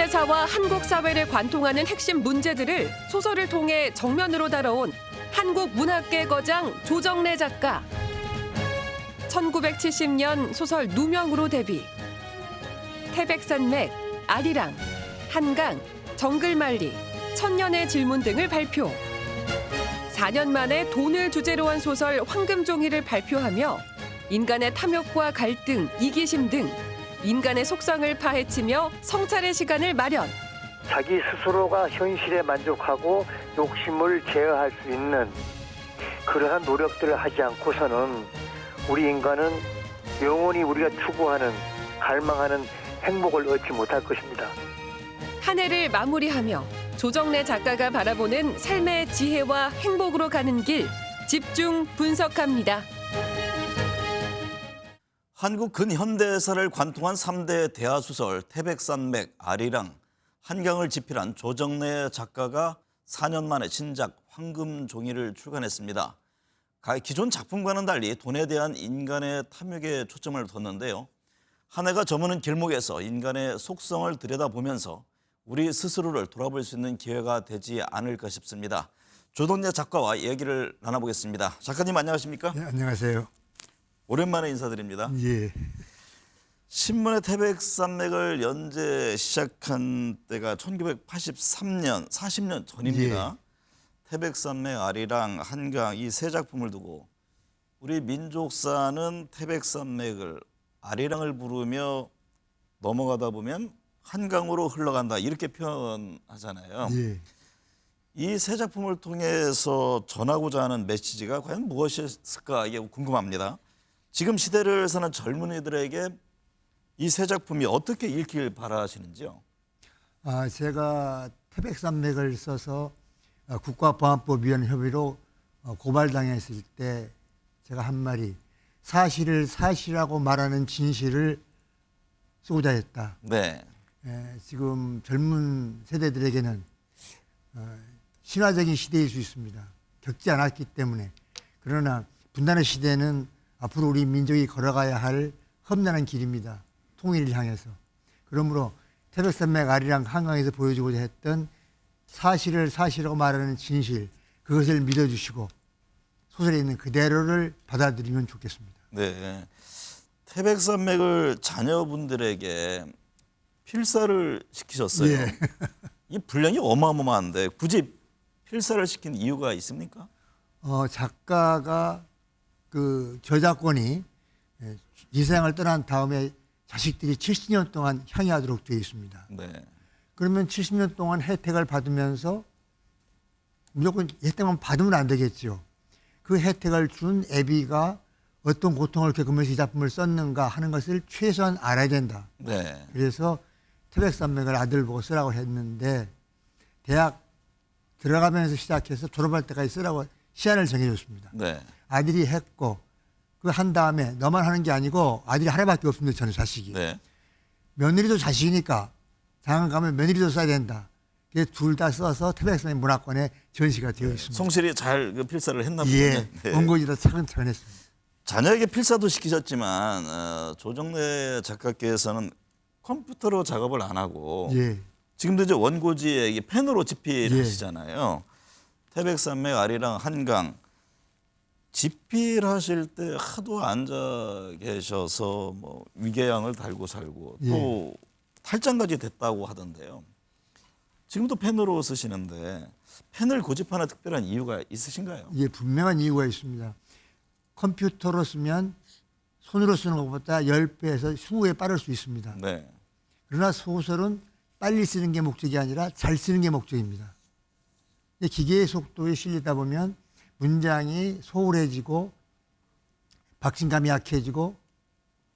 현대사와 한국 사회를 관통하는 핵심 문제들을 소설을 통해 정면으로 다뤄온 한국 문학계 거장 조정래 작가. 1970년 소설 누명으로 데뷔. 태백산맥, 아리랑, 한강, 정글만리, 천년의 질문 등을 발표. 4년 만에 돈을 주제로 한 소설 황금종이를 발표하며 인간의 탐욕과 갈등, 이기심 등 인간의 속성을 파헤치며 성찰의 시간을 마련. 자기 스스로가 현실에 만족하고 욕심을 제어할 수 있는 그러한 노력들을 하지 않고서는 우리 인간은 영원히 우리가 추구하는, 갈망하는 행복을 얻지 못할 것입니다. 한 해를 마무리하며 조정래 작가가 바라보는 삶의 지혜와 행복으로 가는 길 집중 분석합니다. 한국 근현대사를 관통한 3대 대하소설 태백산맥, 아리랑, 한강을 집필한 조정래 작가가 4년 만에 신작 황금종이를 출간했습니다. 기존 작품과는 달리 돈에 대한 인간의 탐욕에 초점을 뒀는데요. 한 해가 저무는 길목에서 인간의 속성을 들여다보면서 우리 스스로를 돌아볼 수 있는 기회가 되지 않을까 싶습니다. 조정래 작가와 얘기를 나눠보겠습니다. 작가님 안녕하십니까? 네, 안녕하세요. 오랜만에 인사드립니다. 예. 신문의 태백산맥을 연재 시작한 때가 1983년, 40년 전입니다. 태백산맥, 아리랑, 한강 이 세 작품을 두고 우리 민족사는 태백산맥을, 아리랑을 부르며 넘어가다 보면 한강으로 흘러간다 이렇게 표현하잖아요. 예. 이 세 작품을 통해서 전하고자 하는 메시지가 과연 무엇일까 이게 궁금합니다. 지금 시대를 사는 젊은이들에게 이 세 작품이 어떻게 읽길 바라시는지요? 제가 태백산맥을 써서 국가보안법위원 협의로 고발당했을 때 제가 한 말이 사실을 사실이라고 말하는 진실을 쓰고자 했다. 네. 지금 젊은 세대들에게는 신화적인 시대일 수 있습니다. 겪지 않았기 때문에. 그러나 분단의 시대는 앞으로 우리 민족이 걸어가야 할 험난한 길입니다. 통일을 향해서. 그러므로 태백산맥, 아리랑, 한강에서 보여주고자 했던 사실을 사실이라고 말하는 진실, 그것을 믿어주시고 소설에 있는 그대로를 받아들이면 좋겠습니다. 네. 태백산맥을 자녀분들에게 필사를 시키셨어요. 예. 이 분량이 어마어마한데 굳이 필사를 시킨 이유가 있습니까? 작가가 그 저작권이 이 세상을 떠난 다음에 자식들이 70년 동안 향유하도록 되어 있습니다. 네. 그러면 70년 동안 혜택을 받으면서 무조건 혜택만 받으면 안 되겠죠. 그 혜택을 준 애비가 어떤 고통을 겪으면서 이 작품을 썼는가 하는 것을 최소한 알아야 된다. 네. 그래서 태백산맥을 아들 보고 쓰라고 했는데 대학 들어가면서 시작해서 졸업할 때까지 쓰라고 시한을 정해줬습니다. 네. 아들이 했고 그 한 다음에 너만 하는 게 아니고 아들이 하나밖에 없습니다. 저는 자식이. 네. 며느리도 자식이니까 장안 가면 며느리도 써야 된다. 둘 다 써서 태백산맥 문학관에 전시가 되어 있습니다. 성실히 잘 그 필사를 했나 보네요. 예, 네. 원고지도 차근차근 했습니다. 자녀에게 필사도 시키셨지만 조정래 작가께서는 컴퓨터로 작업을 안 하고 예, 지금도 이제 원고지에 이게 펜으로 예. 집필하시잖아요. 태백산맥, 아리랑, 한강 집필하실 때 하도 앉아 계셔서 뭐 위궤양을 달고 살고 또 탈장까지 됐다고 하던데요. 지금도 펜으로 쓰시는데 펜을 고집하는 특별한 이유가 있으신가요? 예, 분명한 이유가 있습니다. 컴퓨터로 쓰면 손으로 쓰는 것보다 10배에서 20배 빠를 수 있습니다. 네. 그러나 소설은 빨리 쓰는 게 목적이 아니라 잘 쓰는 게 목적입니다. 기계의 속도에 실리다 보면 문장이 소홀해지고 박진감이 약해지고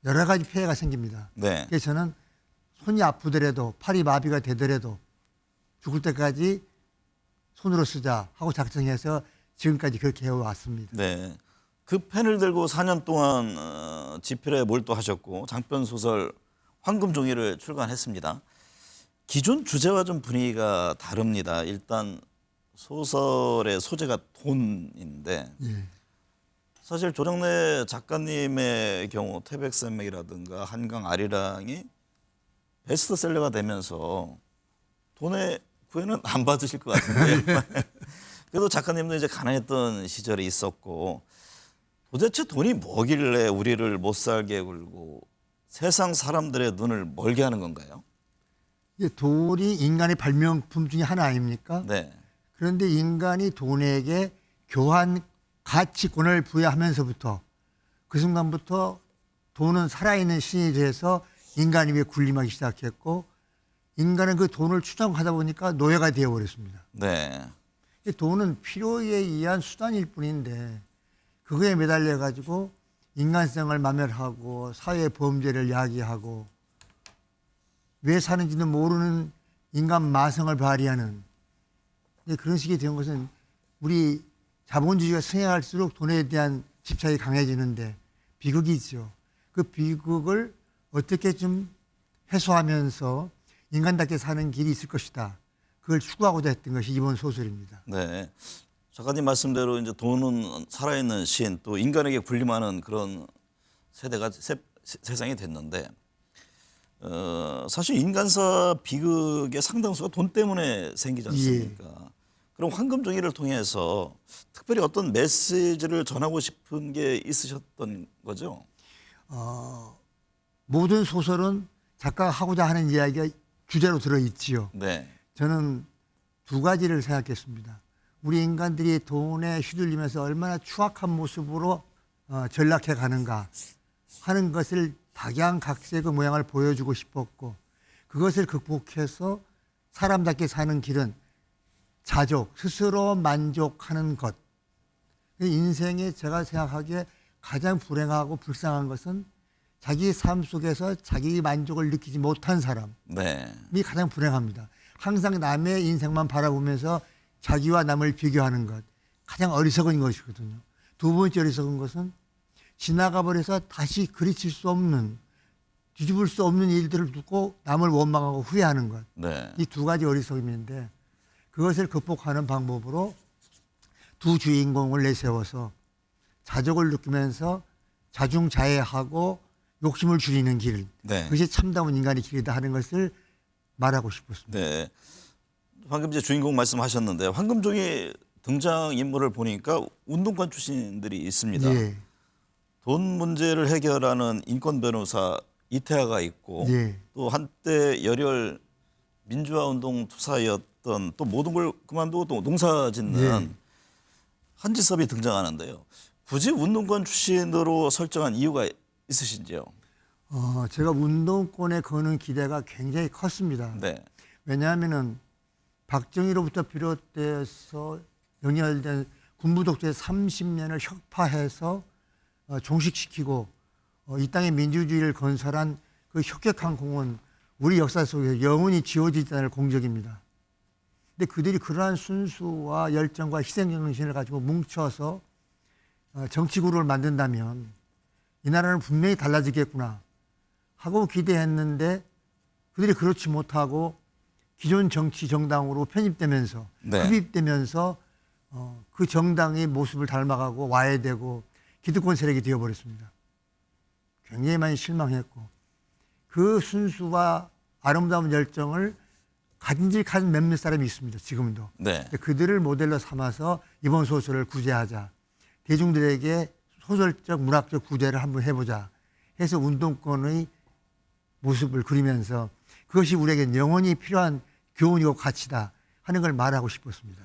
여러 가지 폐해가 생깁니다. 네. 그래서 저는 손이 아프더라도 팔이 마비가 되더라도 죽을 때까지 손으로 쓰자 하고 작정해서 지금까지 그렇게 해왔습니다. 네. 그 펜을 들고 4년 동안 집필에 몰두하셨고 장편 소설 황금종이를 출간했습니다. 기존 주제와 좀 분위기가 다릅니다. 일단 소설의 소재가 돈인데 예. 사실 조정래 작가님의 경우 태백산맥이라든가 한강 아리랑이 베스트셀러가 되면서 돈의 구애는 안 받으실 것 같은데. 그래도 작가님도 이제 가난했던 시절이 있었고 도대체 돈이 뭐길래 우리를 못 살게 굴고 세상 사람들의 눈을 멀게 하는 건가요? 이게 돈이 인간의 발명품 중에 하나 아닙니까? 네. 그런데 인간이 돈에게 교환 가치권을 부여하면서부터 그 순간부터 돈은 살아있는 신이 돼서 인간 위에 군림하기 시작했고 인간은 그 돈을 추정하다 보니까 노예가 되어버렸습니다. 네. 이 돈은 필요에 의한 수단일 뿐인데 그거에 매달려 가지고 인간성을 마멸하고 사회 범죄를 야기하고 왜 사는지는 모르는 인간 마성을 발휘하는 그런 식이 된 것은 우리 자본주의가 승행할수록 돈에 대한 집착이 강해지는데 비극이죠. 그 비극을 어떻게 좀 해소하면서 인간답게 사는 길이 있을 것이다. 그걸 추구하고자 했던 것이 이번 소설입니다. 네. 작가님 말씀대로 이제 돈은 살아있는 신, 또 인간에게 군림하는 그런 세대가 세상이 됐는데, 사실 인간사 비극의 상당수가 돈 때문에 생기지 않습니까? 예. 그럼 황금종이를 통해서 특별히 어떤 메시지를 전하고 싶은 게 있으셨던 거죠? 모든 소설은 작가가 하고자 하는 이야기가 주제로 들어있지요. 네. 저는 두 가지를 생각했습니다. 우리 인간들이 돈에 휘둘리면서 얼마나 추악한 모습으로 전락해 가는가 하는 것을 각양각색의 모양을 보여주고 싶었고 그것을 극복해서 사람답게 사는 길은 자족, 스스로 만족하는 것. 인생에 제가 생각하기에 가장 불행하고 불쌍한 것은 자기 삶 속에서 자기 만족을 느끼지 못한 사람이 네. 가장 불행합니다. 항상 남의 인생만 바라보면서 자기와 남을 비교하는 것. 가장 어리석은 것이거든요. 두 번째 어리석은 것은 지나가 버려서 다시 그리칠 수 없는 뒤집을 수 없는 일들을 두고 남을 원망하고 후회하는 것. 네. 이 두 가지 어리석음인데 그것을 극복하는 방법으로 두 주인공을 내세워서 자족을 느끼면서 자중자애하고 욕심을 줄이는 길. 네. 그것이 참다운 인간의 길이다 하는 것을 말하고 싶었습니다. 네. 방금 이제 주인공 말씀하셨는데 황금종이 등장 인물을 보니까 운동권 출신들이 있습니다. 예. 돈 문제를 해결하는 인권 변호사 이태하가 있고 예. 또 한때 열혈 민주화 운동 투사였던 또 모든 걸 그만두고 또 농사 짓는 예. 한지섭이 등장하는데요. 굳이 운동권 출신으로 설정한 이유가 있으신지요? 제가 운동권에 거는 기대가 굉장히 컸습니다. 네. 왜냐하면은 박정희로부터 비롯돼서 연결된 군부 독재 30년을 혁파해서 종식시키고 이 땅에 민주주의를 건설한 그 혁혁한 공은 우리 역사 속에 영원히 지워지지 않을 공적입니다. 근데 그들이 그러한 순수와 열정과 희생정신을 가지고 뭉쳐서 정치구를 만든다면 이 나라는 분명히 달라지겠구나 하고 기대했는데 그들이 그렇지 못하고 기존 정치 정당으로 편입되면서 네. 흡입되면서 그 정당의 모습을 닮아가고 와해되고 기득권 세력이 되어버렸습니다. 굉장히 많이 실망했고 그 순수와 아름다운 열정을 간직한 몇몇 사람이 있습니다. 지금도. 네. 그들을 모델로 삼아서 이번 소설을 구제하자. 대중들에게 소설적 문학적 구제를 한번 해보자 해서 운동권의 모습을 그리면서 그것이 우리에게 영원히 필요한 교훈이고 가치다 하는 걸 말하고 싶었습니다.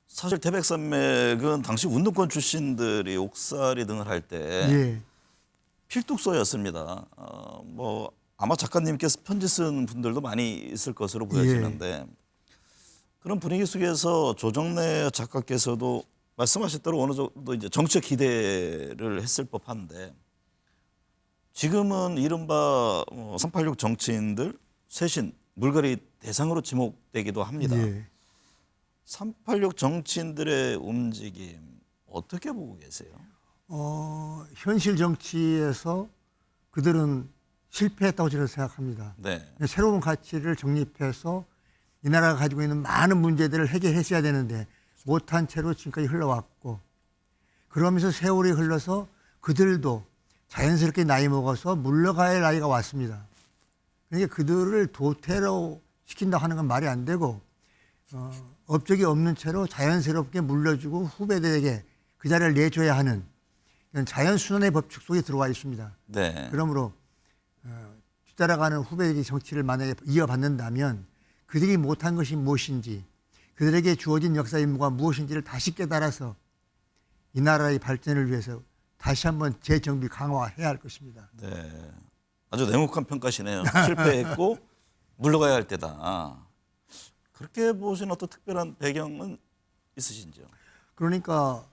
사실 태백산맥은 당시 운동권 출신들이 옥살이 등을 할 때 예. 필독서였습니다. 뭐 아마 작가님께서 편지 쓴 분들도 많이 있을 것으로 보여지는데 그런 분위기 속에서 조정래 작가께서도 말씀하신 대로 어느 정도 이제 정치적 기대를 했을 법한데 지금은 이른바 386 정치인들 쇄신 물갈이 대상으로 지목되기도 합니다. 예. 386 정치인들의 움직임 어떻게 보고 계세요? 현실 정치에서 그들은 실패했다고 저는 생각합니다. 네. 새로운 가치를 정립해서 이 나라가 가지고 있는 많은 문제들을 해결했어야 되는데 못한 채로 지금까지 흘러왔고 그러면서 세월이 흘러서 그들도 자연스럽게 나이 먹어서 물러가야 할 나이가 왔습니다. 그러니까 그들을 도태로 시킨다 하는 건 말이 안 되고 업적이 없는 채로 자연스럽게 물려주고 후배들에게 그 자리를 내줘야 하는 이런 자연순환의 법칙 속에 들어와 있습니다. 네. 그러므로 뒤따라가는 후배들이 정치를 만약에 이어받는다면 그들이 못한 것이 무엇인지 그들에게 주어진 역사 임무가 무엇인지를 다시 깨달아서 이 나라의 발전을 위해서 다시 한번 재정비 강화해야 할 것입니다. 네. 아주 냉혹한 평가시네요. 실패했고 물러가야 할 때다. 그렇게 보신 어떤 특별한 배경은 있으신지요? 그러니까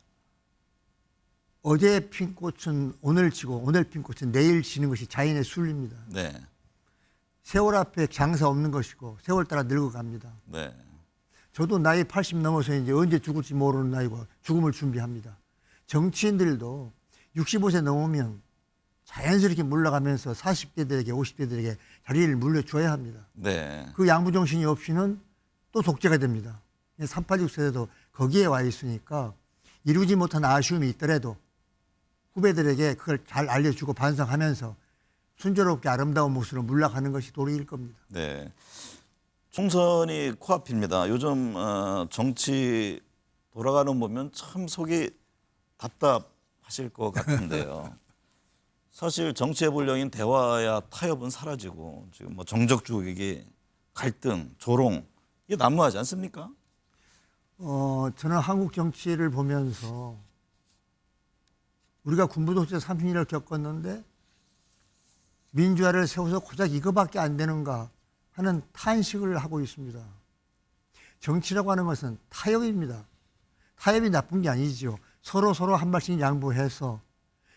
어제 핀 꽃은 오늘 지고 오늘 핀 꽃은 내일 지는 것이 자연의 순리입니다. 네. 세월 앞에 장사 없는 것이고 세월 따라 늙어갑니다. 네. 저도 나이 80 넘어서 이제 언제 죽을지 모르는 나이고 죽음을 준비합니다. 정치인들도 65세 넘으면 자연스럽게 물러가면서 40대들에게 50대들에게 자리를 물려줘야 합니다. 네. 그 양부정신이 없이는 또 독재가 됩니다. 386세대도 거기에 와 있으니까 이루지 못한 아쉬움이 있더라도 후배들에게 그걸 잘 알려주고 반성하면서 순조롭게 아름다운 모습으로 물러가는 것이 도리일 겁니다. 네. 총선이 코앞입니다. 요즘 정치 돌아가는 거 보면 참 속이 답답하실 것 같은데요. 사실 정치의 본령인 대화야 타협은 사라지고 지금 뭐 정적주의기 갈등, 조롱 이게 난무하지 않습니까? 저는 한국 정치를 보면서 우리가 군부 독재 30년을 겪었는데 민주화를 세워서 고작 이거밖에 안 되는가 하는 탄식을 하고 있습니다. 정치라고 하는 것은 타협입니다. 타협이 나쁜 게 아니지요. 서로 한 발씩 양보해서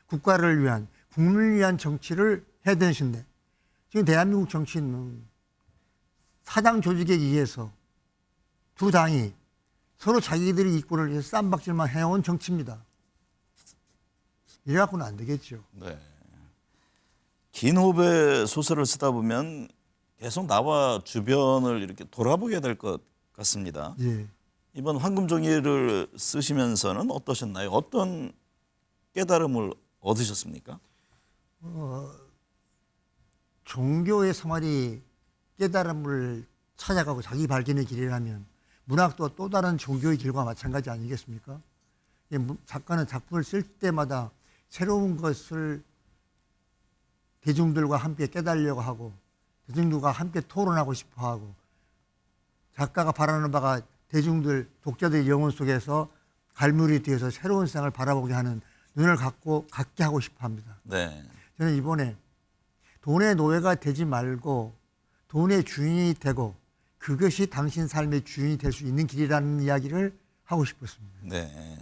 국가를 위한 국민을 위한 정치를 해야 되는 시인데 지금 대한민국 정치는 사당 조직에 의해서 두 당이 서로 자기들이 이권을 위해서 쌈박질만 해온 정치입니다. 이래갖고는 안 되겠죠. 네. 긴 호흡의 소설을 쓰다 보면 계속 나와 주변을 이렇게 돌아보게 될 것 같습니다. 예. 이번 황금종이를 쓰시면서는 어떠셨나요? 어떤 깨달음을 얻으셨습니까? 종교의 생활이 깨달음을 찾아가고 자기 발견의 길이라면 문학도 또 다른 종교의 길과 마찬가지 아니겠습니까? 작가는 작품을 쓸 때마다 새로운 것을 대중들과 함께 깨달으려고 하고 대중들과 함께 토론하고 싶어 하고 작가가 바라는 바가 대중들, 독자들의 영혼 속에서 갈무리 뒤에서 새로운 세상을 바라보게 하는 눈을 갖게 하고 싶어 합니다. 네. 저는 이번에 돈의 노예가 되지 말고 돈의 주인이 되고 그것이 당신 삶의 주인이 될 수 있는 길이라는 이야기를 하고 싶었습니다. 네.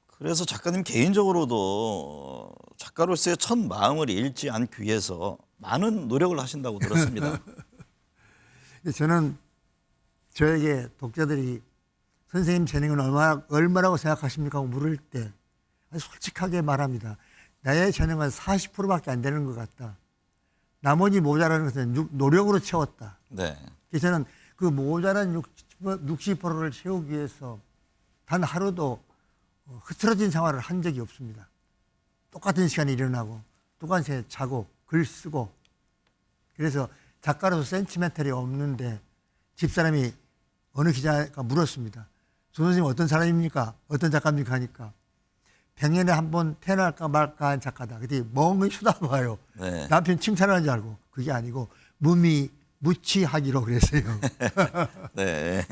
그래서 작가님 개인적으로도 작가로서의 첫 마음을 잃지 않기 위해서 많은 노력을 하신다고 들었습니다. 저는 저에게 독자들이 선생님 재능은 얼마라고 생각하십니까? 하고 물을 때 아주 솔직하게 말합니다. 나의 재능은 40%밖에 안 되는 것 같다. 나머지 모자라는 것은 노력으로 채웠다. 네. 그래서 저는 그 모자란 60%를 채우기 위해서 단 하루도 흐트러진 생활을 한 적이 없습니다. 똑같은 시간에 일어나고 똑같은 시간에 자고 글 쓰고 그래서 작가로서 센티멘탈이 없는데 집사람이 어느 기자가 물었습니다. 조 선생님 어떤 사람입니까? 어떤 작가입니까? 하니까 100년에 한 번 태어날까 말까 한 작가다. 그때 멍을 쳐다봐요. 네. 남편 칭찬하는 줄 알고 그게 아니고 무치하기로 그랬어요. 네.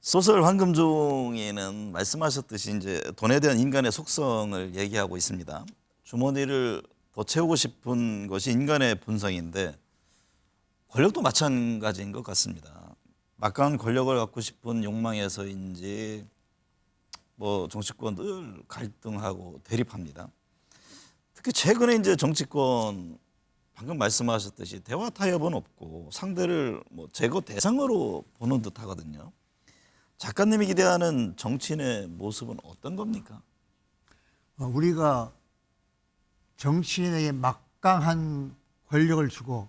소설 황금종이는 말씀하셨듯이 이제 돈에 대한 인간의 속성을 얘기하고 있습니다. 주머니를 더 채우고 싶은 것이 인간의 본성인데 권력도 마찬가지인 것 같습니다. 막강한 권력을 갖고 싶은 욕망에서인지 뭐 정치권 늘 갈등하고 대립합니다. 특히 최근에 이제 정치권 방금 말씀하셨듯이 대화 타협은 없고 상대를 뭐 제거 대상으로 보는 듯 하거든요. 작가님이 기대하는 정치인의 모습은 어떤 겁니까? 우리가 정치인에게 막강한 권력을 주고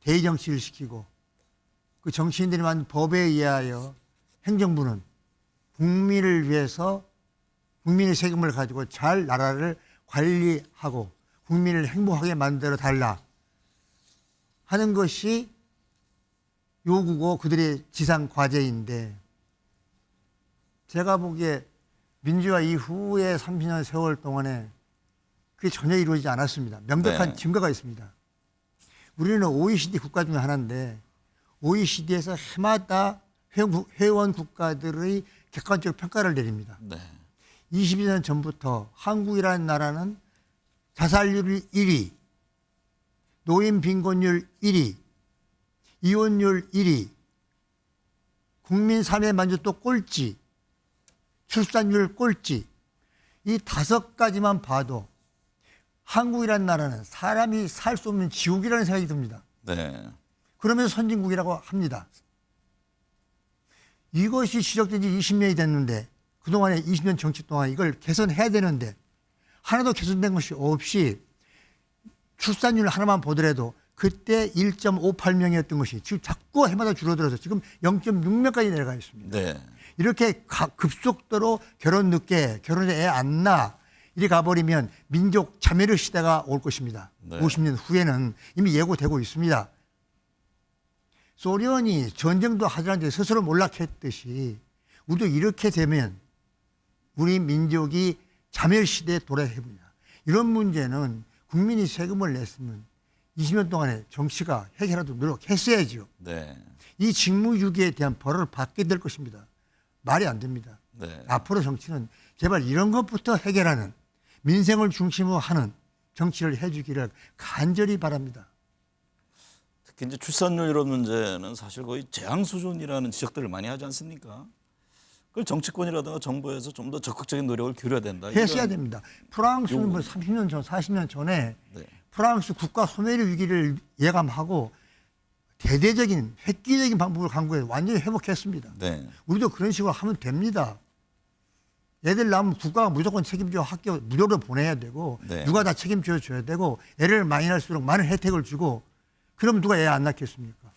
대의정치를 시키고 그 정치인들이 만든 법에 의하여 행정부는 국민을 위해서 국민의 세금을 가지고 잘 나라를 관리하고 국민을 행복하게 만들어 달라 하는 것이 요구고 그들의 지상 과제인데 제가 보기에 민주화 이후의 30년 세월 동안에 그게 전혀 이루어지지 않았습니다. 명백한 네. 증거가 있습니다. 우리는 OECD 국가 중에 하나인데 OECD에서 해마다 회원 국가들의 객관적 평가를 내립니다. 네. 22년 전부터 한국이라는 나라는 자살률 1위, 노인 빈곤율 1위, 이혼율 1위, 국민 삶의 만족도 꼴찌, 출산율 꼴찌, 이 5가지만 봐도 한국이라는 나라는 사람이 살 수 없는 지옥이라는 생각이 듭니다. 네. 그러면서 선진국이라고 합니다. 이것이 시작된 지 20년이 됐는데 그동안에 20년 정치 동안 이걸 개선해야 되는데 하나도 개선된 것이 없이 출산율 하나만 보더라도 그때 1.58명이었던 것이 지금 자꾸 해마다 줄어들어서 지금 0.6명까지 내려가 있습니다. 네. 이렇게 급속도로 결혼 늦게, 결혼에 애 안 낳아 이리 가버리면 민족 자멸의 시대가 올 것입니다. 네. 50년 후에는 이미 예고되고 있습니다. 소련이 전쟁도 하지 않는데 스스로 몰락했듯이 우리도 이렇게 되면 우리 민족이 자멸 시대에 도래해봅니다. 이런 문제는 국민이 세금을 냈으면 20년 동안에 정치가 해결하도록 노력했어야죠. 네. 이 직무유기에 대한 벌을 받게 될 것입니다. 말이 안 됩니다. 네. 앞으로 정치는 제발 이런 것부터 해결하는 민생을 중심으로 하는 정치를 해주기를 간절히 바랍니다. 특히 이제 출산율 이런 문제는 사실 거의 재앙 수준이라는 지적들을 많이 하지 않습니까? 그걸 정치권이라든가 정부에서 좀 더 적극적인 노력을 기울여야 된다. 했어야 이런 됩니다. 프랑스는 뭐 30년 전, 40년 전에 네. 프랑스 국가 소멸의 위기를 예감하고 대대적인 획기적인 방법을 강구해 완전히 회복했습니다. 네. 우리도 그런 식으로 하면 됩니다. 애들 낳으면 국가가 무조건 책임져 학교 무료로 보내야 되고 네. 누가 다 책임져 줘야 되고 애를 많이 낳을수록 많은 혜택을 주고 그럼 누가 애 안 낳겠습니까?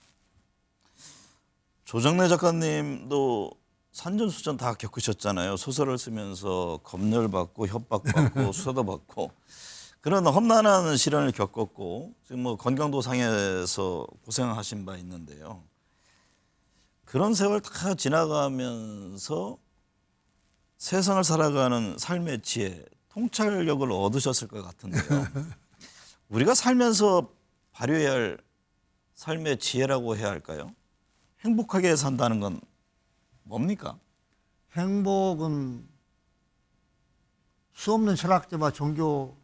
조정래 작가님도 산전수전 다 겪으셨잖아요. 소설을 쓰면서 검열받고 협박받고 수사도 받고 그런 험난한 시련을 겪었고 지금 뭐 건강도 상해서 고생하신 바 있는데요. 그런 세월 다 지나가면서 세상을 살아가는 삶의 지혜, 통찰력을 얻으셨을 것 같은데요. 우리가 살면서 발휘해야 할 삶의 지혜라고 해야 할까요? 행복하게 산다는 건 뭡니까? 행복은 수없는 철학자와 종교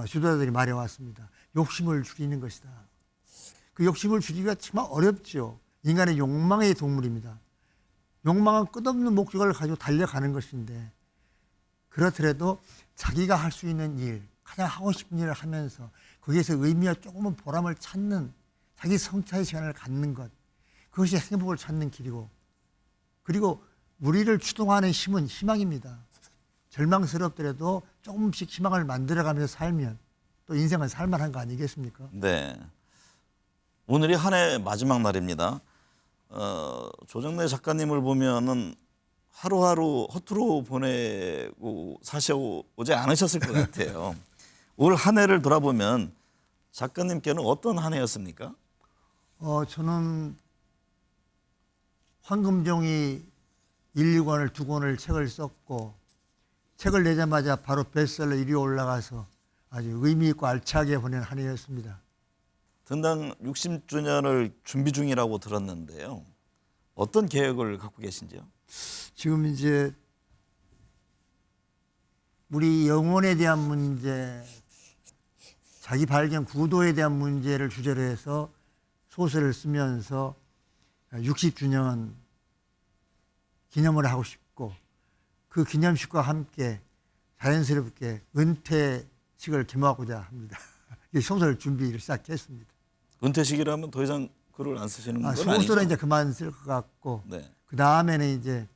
지도자들이 말해왔습니다. 욕심을 줄이는 것이다. 그 욕심을 줄이기가 정말 어렵죠. 인간의 욕망의 동물입니다. 욕망은 끝없는 목적을 가지고 달려가는 것인데 그렇더라도 자기가 할 수 있는 일, 가장 하고 싶은 일을 하면서 거기에서 의미와 조금은 보람을 찾는 자기 성찰의 시간을 갖는 것, 그것이 행복을 찾는 길이고 그리고 우리를 추동하는 힘은 희망입니다. 절망스럽더라도 조금씩 희망을 만들어가면서 살면 또 인생은 살만한 거 아니겠습니까? 네. 오늘이 한 해 마지막 날입니다. 조정래 작가님을 보면은 하루하루 허투루 보내고 사셔오지 않으셨을 것 같아요. 올 한 해를 돌아보면 작가님께는 어떤 한 해였습니까? 저는 황금종이 1, 2권을 2권을 책을 썼고 책을 내자마자 바로 베스트셀러 1위 올라가서 아주 의미 있고 알차게 보낸 한 해였습니다. 등단 60주년을 준비 중이라고 들었는데요. 어떤 계획을 갖고 계신지요? 지금 이제 우리 영혼에 대한 문제, 자기 발견 구도에 대한 문제를 주제로 해서 소설을 쓰면서 60주년 기념을 하고 싶고 그 기념식과 함께 자연스럽게 은퇴식을 겸하고자 합니다. 소설 준비를 시작했습니다. 은퇴식이라면 더 이상 글을 안 쓰시는 건 아니죠? 소설은 이제 그만 쓸 것 같고 네. 그 다음에는 이제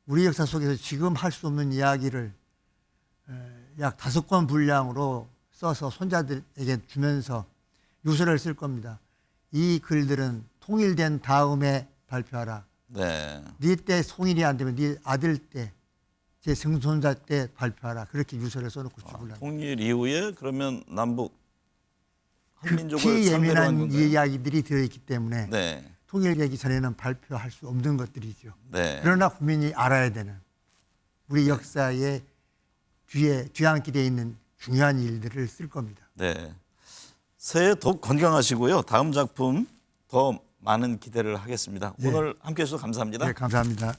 우리 역사 속에서 지금 할 수 없는 이야기를 약 5권 분량으로 써서 손자들에게 주면서 유서를 쓸 겁니다. 이 글들은 통일된 다음에 발표하라. 네. 네 때 통일이 안 되면 네 아들 때, 제 증손자 때 발표하라. 그렇게 유서를 써놓고 죽을라. 통일 이후에 그러면 남북 한민족을 극히 상대로 한 예민한 건가요? 이야기들이 들어있기 때문에 네. 통일되기 전에는 발표할 수 없는 것들이죠. 네. 그러나 국민이 알아야 되는 우리 역사의 뒤안기 되어 있는 중요한 일들을 쓸 겁니다. 네. 새해 더욱 건강하시고요. 다음 작품 더 많은 기대를 하겠습니다. 네. 오늘 함께해 주셔서 감사합니다. 네, 감사합니다.